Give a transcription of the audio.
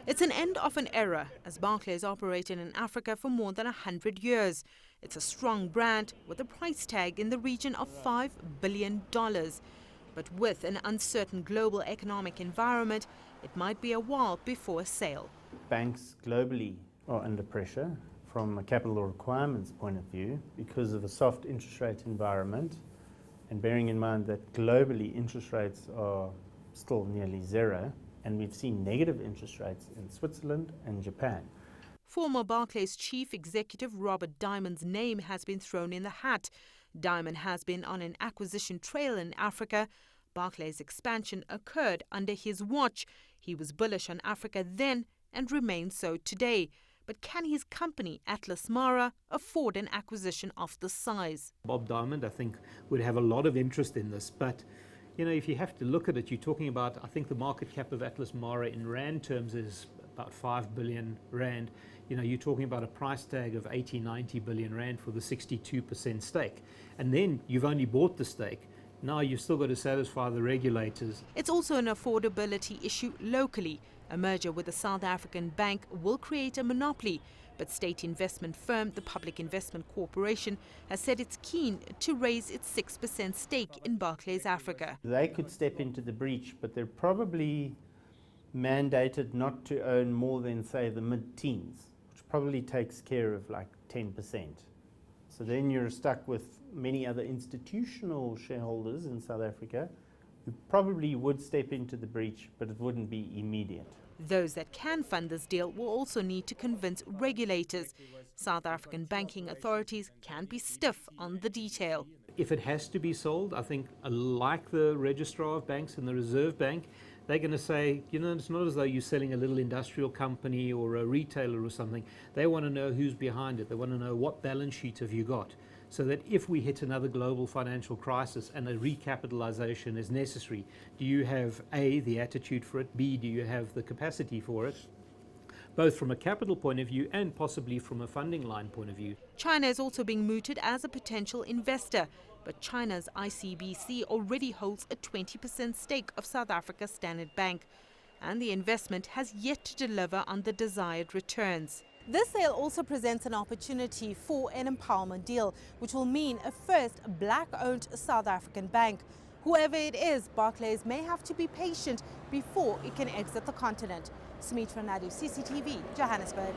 It's an end of an era, as Barclays operated in Africa for more than 100 years. It's a strong brand with a price tag in the region of $5 billion. But with an uncertain global economic environment, it might be a while before a sale. Banks globally are under pressure from a capital requirements point of view because of a soft interest rate environment, and bearing in mind that globally interest rates are still nearly zero, and we've seen negative interest rates in Switzerland and Japan. Former Barclays chief executive Robert Diamond's name has been thrown in the hat. Diamond has been on an acquisition trail in Africa. Barclays' expansion occurred under his watch. He was bullish on Africa then and remains so today. But can his company, Atlas Mara, afford an acquisition of this size? Bob Diamond, I think, would have a lot of interest in this, but if you have to look at it, you're talking about, I think the market cap of Atlas Mara in Rand terms is about 5 billion Rand. You're talking about a price tag of 80, 90 billion Rand for the 62% stake. And then you've only bought the stake. Now you've still got to satisfy the regulators. It's also an affordability issue locally. A merger with a South African bank will create a monopoly. But state investment firm, the Public Investment Corporation, has said it's keen to raise its 6% stake in Barclays Africa. They could step into the breach, but they're probably mandated not to own more than, say, the mid-teens, which probably takes care of like 10%. So then you're stuck with many other institutional shareholders in South Africa who probably would step into the breach, but it wouldn't be immediate. Those that can fund this deal will also need to convince regulators. South African banking authorities can be stiff on the detail. If it has to be sold, I think, like the Registrar of Banks and the Reserve Bank, they're going to say, it's not as though you're selling a little industrial company or a retailer or something. They want to know who's behind it. They want to know what balance sheet have you got, so that if we hit another global financial crisis and a recapitalization is necessary, do you have A, the attitude for it, B, do you have the capacity for it, both from a capital point of view and possibly from a funding line point of view. China is also being mooted as a potential investor, but China's ICBC already holds a 20% stake of South Africa's Standard Bank, and the investment has yet to deliver on the desired returns. This sale also presents an opportunity for an empowerment deal, which will mean a first black-owned South African bank. Whoever it is, Barclays may have to be patient before it can exit the continent. Sumitra Nydoo, CCTV, Johannesburg.